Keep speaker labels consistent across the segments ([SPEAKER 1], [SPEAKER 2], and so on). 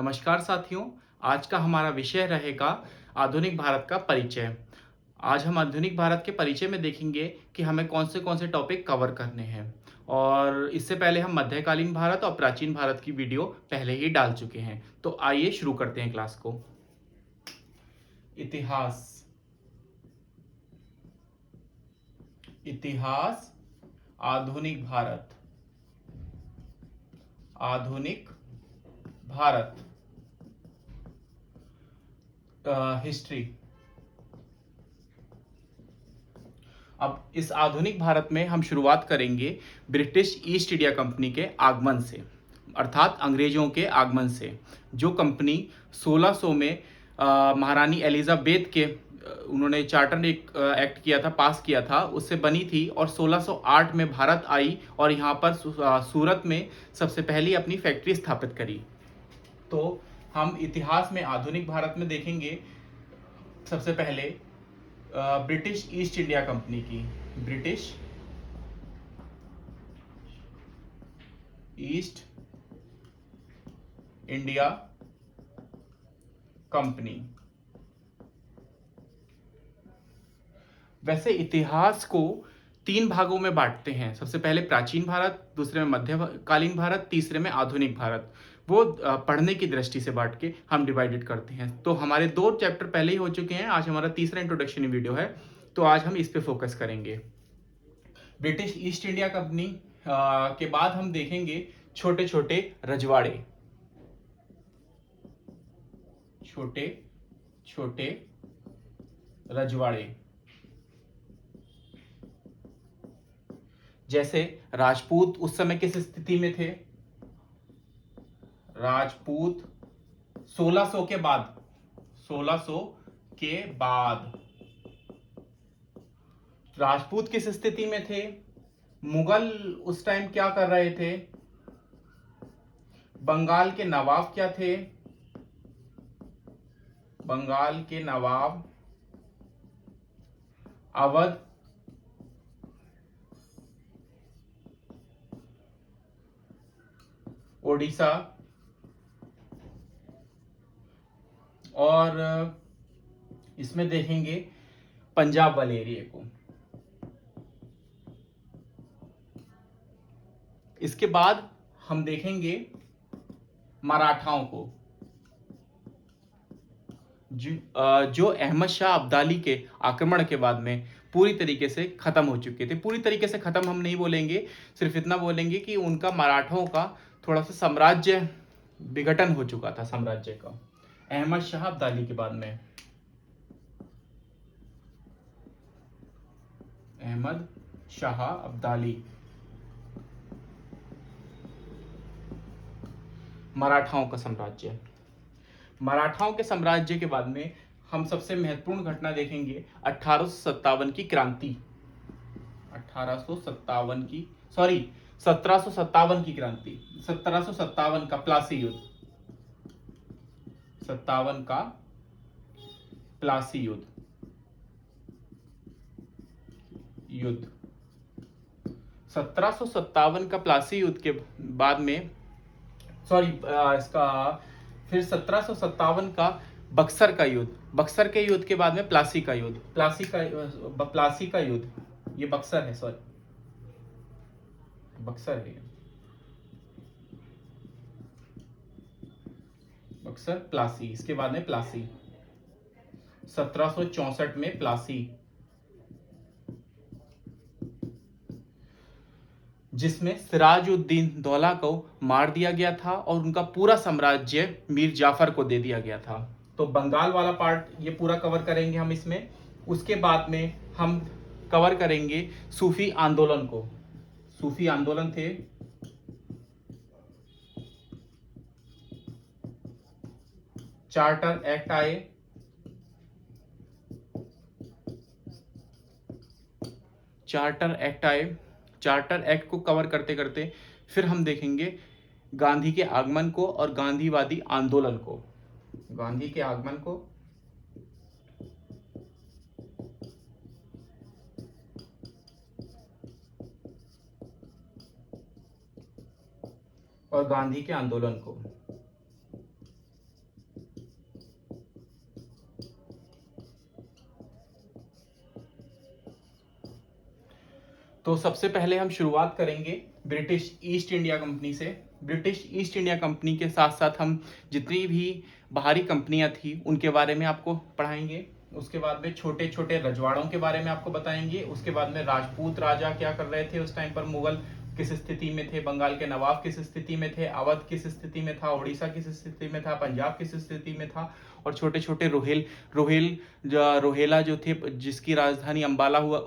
[SPEAKER 1] नमस्कार साथियों। आज का हमारा विषय रहेगा आधुनिक भारत का परिचय। आज हम आधुनिक भारत के परिचय में देखेंगे कि हमें कौन से टॉपिक कवर करने हैं। और इससे पहले हम मध्यकालीन भारत और प्राचीन भारत की वीडियो पहले ही डाल चुके हैं। तो आइए शुरू करते हैं क्लास को। इतिहास। इतिहास। आधुनिक भारत। आधुनिक भारत। हिस्ट्री। अब इस आधुनिक भारत में हम शुरुआत करेंगे ब्रिटिश ईस्ट इंडिया कंपनी के आगमन से, अर्थात अंग्रेजों के आगमन से। जो कंपनी 1600 में महारानी एलिजाबेथ के उन्होंने चार्टर एक एक्ट किया था, पास किया था, उससे बनी थी और 1608 में भारत आई और यहाँ पर सूरत में सबसे पहली अपनी फैक्ट्री स्थापित करी। तो हम इतिहास में आधुनिक भारत में देखेंगे सबसे पहले ब्रिटिश ईस्ट इंडिया कंपनी की। British east India company. वैसे इतिहास को 3 भागों में बांटते हैं। सबसे पहले प्राचीन भारत, दूसरे में मध्यकालीन भारत, तीसरे में आधुनिक भारत। वो पढ़ने की दृष्टि से बांट के हम डिवाइडेड करते हैं। तो हमारे 2 चैप्टर पहले ही हो चुके हैं। आज हमारा तीसरा इंट्रोडक्शन वीडियो है, तो आज हम इस पे फोकस करेंगे। ब्रिटिश ईस्ट इंडिया कंपनी के बाद हम देखेंगे छोटे छोटे रजवाड़े। छोटे छोटे रजवाड़े जैसे राजपूत उस समय किस स्थिति में थे? राजपूत 1600 के बाद, 1600 के बाद राजपूत किस स्थिति में थे? मुगल उस टाइम क्या कर रहे थे? बंगाल के नवाब क्या थे? बंगाल के नवाब अवध, ओडिशा और इसमें देखेंगे पंजाब वाले एरिया को। इसके बाद हम देखेंगे मराठाओं को, जो अहमद शाह अब्दाली के आक्रमण के बाद में पूरी तरीके से खत्म हो चुके थे। पूरी तरीके से खत्म हम नहीं बोलेंगे, सिर्फ इतना बोलेंगे कि उनका मराठों का थोड़ा सा साम्राज्य विघटन हो चुका था, साम्राज्य का, अहमद शाह अब्दाली के बाद में। अहमद शाह अब्दाली, मराठाओं का साम्राज्य। मराठाओं के साम्राज्य के बाद में हम सबसे महत्वपूर्ण घटना देखेंगे 1857 की क्रांति। 1857 की, सॉरी 1757 की क्रांति, 1757 का प्लासी युद्ध। 57 का प्लासी युद्ध। 1757 का प्लासी युद्ध के बाद में, सॉरी इसका फिर 1757 का बक्सर का युद्ध। बक्सर के युद्ध के बाद में प्लासी का युद्ध। प्लासी का युद्ध, ये बक्सर है, सॉरी बक्सर है, बक्सर प्लासी। इसके बाद में प्लासी 1764 में प्लासी, जिसमें सिराजुद्दीन दौला को मार दिया गया था और उनका पूरा साम्राज्य मीर जाफर को दे दिया गया था। तो बंगाल वाला पार्ट ये पूरा कवर करेंगे हम इसमें। उसके बाद में हम कवर करेंगे सूफी आंदोलन को। सूफी आंदोलन थे, चार्टर एक्ट आए, चार्टर एक्ट आए। चार्टर एक्ट को कवर करते करते फिर हम देखेंगे गांधी के आगमन को और गांधीवादी आंदोलन को। गांधी के आगमन को और गांधी के आंदोलन को। तो सबसे पहले हम शुरुआत करेंगे ब्रिटिश ईस्ट इंडिया कंपनी से। ब्रिटिश ईस्ट इंडिया कंपनी के साथ साथ हम जितनी भी बाहरी कंपनियां थी उनके बारे में आपको पढ़ाएंगे। उसके बाद में छोटे छोटे रजवाड़ों के बारे में आपको बताएंगे। उसके बाद में राजपूत राजा क्या कर रहे थे उस टाइम पर, मुगल किस स्थिति में थे, बंगाल के नवाब किस स्थिति में थे, अवध किस स्थिति में था, उड़ीसा किस स्थिति में था, पंजाब किस स्थिति में था, और छोटे छोटे रोहेला जो थे जिसकी राजधानी अंबाला हुआ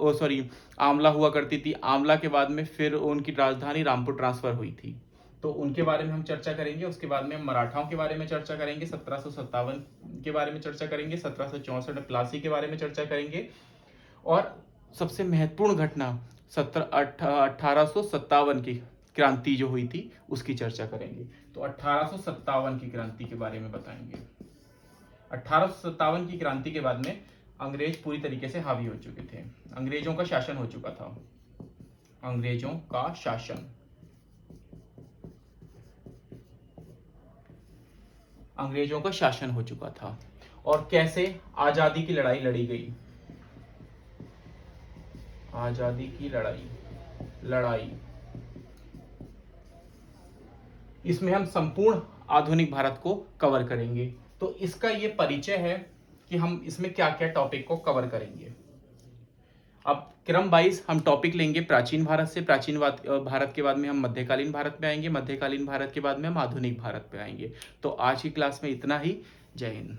[SPEAKER 1] आमला हुआ करती थी। आमला के बाद में फिर उनकी राजधानी रामपुर ट्रांसफर हुई थी, तो उनके बारे में हम चर्चा करेंगे। उसके बाद में मराठाओं के बारे में चर्चा करेंगे, 1757 के बारे में चर्चा करेंगे, 1764 में प्लासी के बारे में चर्चा करेंगे, और सबसे महत्वपूर्ण घटना 1857 की क्रांति जो हुई थी उसकी चर्चा करेंगे। तो 1857 की क्रांति के बारे में बताएंगे। 1857 की क्रांति के बाद में अंग्रेज पूरी तरीके से हावी हो चुके थे, अंग्रेजों का शासन हो चुका था। अंग्रेजों का शासन, अंग्रेजों का शासन हो चुका था। और कैसे आजादी की लड़ाई लड़ी गई, आजादी की लड़ाई इसमें हम संपूर्ण आधुनिक भारत को कवर करेंगे। तो इसका ये परिचय है कि हम इसमें क्या क्या टॉपिक को कवर करेंगे। अब क्रम वाइज हम टॉपिक लेंगे प्राचीन भारत से, प्राचीन भारत के बाद में हम मध्यकालीन भारत में आएंगे, मध्यकालीन भारत के बाद में हम आधुनिक भारत पे आएंगे। तो आज की क्लास में इतना ही। जय हिंद।